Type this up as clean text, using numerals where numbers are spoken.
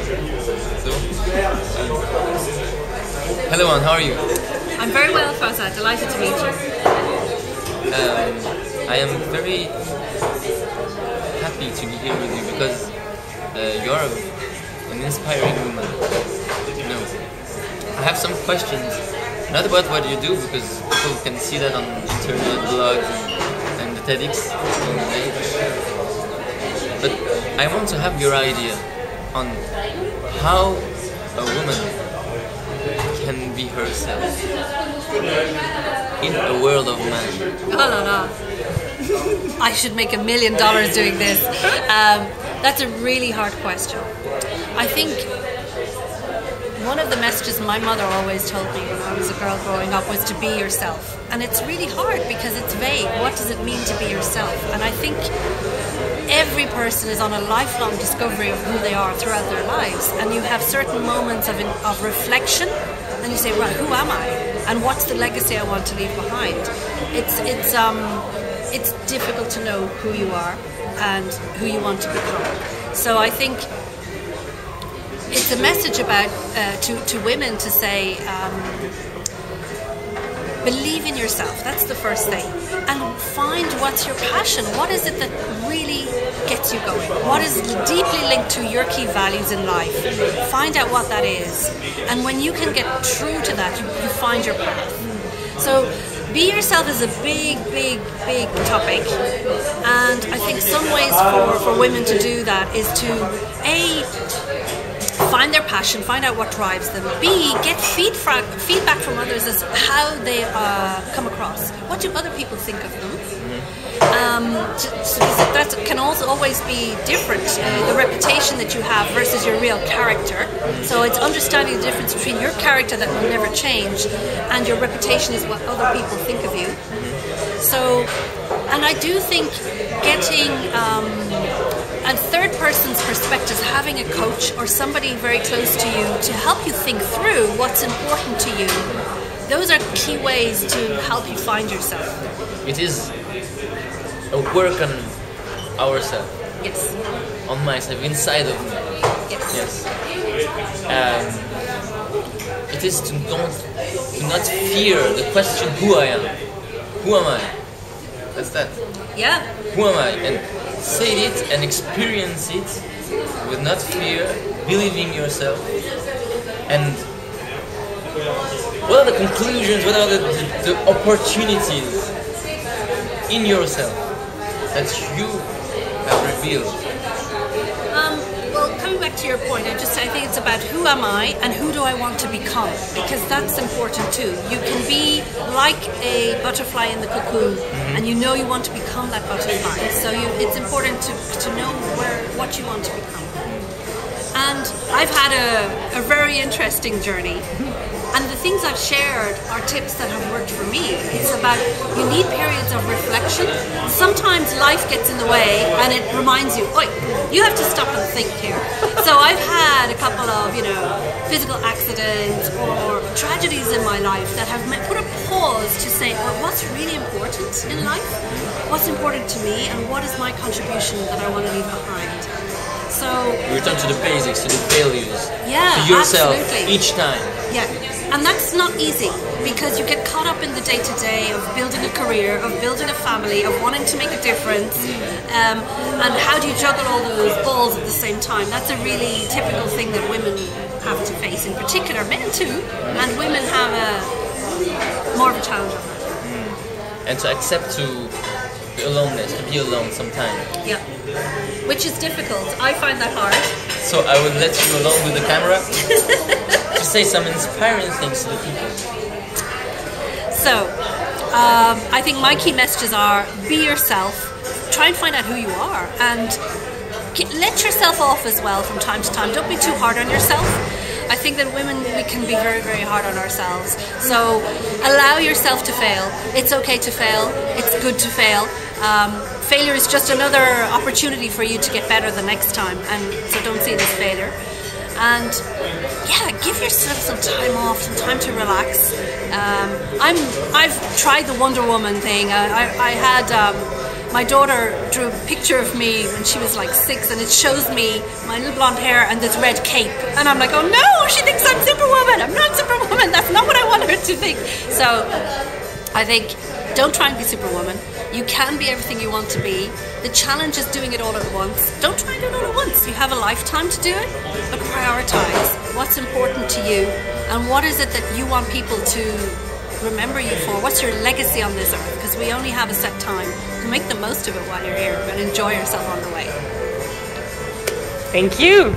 So, hello, Anne. How are you? I'm very well, Fawza. Delighted to meet you. I am very happy to be here with you because you're an inspiring woman. You know, I have some questions, not about what you do, because people can see that on internet, blogs, and the TEDx. But I want to have your idea on how a woman can be herself in a world of men. Oh, no. I should make $1 million doing this. That's a really hard question. I think one of the messages my mother always told me when I was a girl growing up was to be yourself. And it's really hard because it's vague. What does it mean to be yourself? And I think every person is on a lifelong discovery of who they are throughout their lives. And you have certain moments of reflection, and you say, right, who am I? And what's the legacy I want to leave behind? It's difficult to know who you are and who you want to become. So I think it's a message about to women to say, believe in yourself. That's the first thing. And find what's your passion. What is it that really gets you going? What is deeply linked to your key values in life? Find out what that is. And when you can get true to that, you find your path. So be yourself is a big topic. And I think some ways for women to do that is to find their passion, find out what drives them. B, get feedback from others as how they come across. What do other people think of them? That can also always be different, the reputation that you have versus your real character. So it's understanding the difference between your character that will never change and your reputation is what other people think of you. So, and I do think getting a third person's perspective, having a coach or somebody very close to you to help you think through what's important to you, those are key ways to help you find yourself. It is a work on ourselves. Yes. On myself, inside of me. Yes. It is to not fear the question, who I am. Who am I? That's that. Yeah. Who am I? And say it and experience it with not fear, believing yourself. And what are the conclusions, what are the opportunities in yourself that you have revealed? Well, coming back to your point, I think it's about who am I and who do I want to become, because that's important too. You can be like a butterfly in the cocoon, and you know you want to become that butterfly. So it's important to know what you want to become. And I've had a very interesting journey. And the things I've shared are tips that have worked for me. It's about, you need periods of reflection. Sometimes life gets in the way and it reminds you, oi, you have to stop and think here. So I've had a couple of, physical accidents or tragedies in my life that have put a pause to say, well, what's really important in life? What's important to me and what is my contribution that I want to leave behind? So you return to the basics, to the values, to yourself, absolutely. Each time. Yeah, and that's not easy because you get caught up in the day-to-day of building a career, of building a family, of wanting to make a difference, and how do you juggle all those balls at the same time? That's a really typical thing that women have to face, in particular, men too, and women have more of a challenge on that. And to accept aloneness, to be alone sometimes. Yeah, which is difficult. I find that hard. So I would let you alone with the camera to say some inspiring things to the people. So, I think my key messages are, be yourself, try and find out who you are, and let yourself off as well from time to time. Don't be too hard on yourself. I think that women, we can be very, very hard on ourselves. So allow yourself to fail. It's okay to fail. It's good to fail. Failure is just another opportunity for you to get better the next time, and so don't see it as failure. And yeah, give yourself some time off, some time to relax. I've tried the Wonder Woman thing. I had my daughter drew a picture of me when she was like 6, and it shows me my little blonde hair and this red cape, and I'm like, oh no, she thinks I'm Superwoman. I'm not Superwoman. That's not what I want her to think. So I think don't try and be Superwoman. You can be everything you want to be. The challenge is doing it all at once. Don't try and do it all at once. You have a lifetime to do it, but prioritize what's important to you and what is it that you want people to remember you for. What's your legacy on this earth? Because we only have a set time. Make the most of it while you're here and enjoy yourself on the way. Thank you.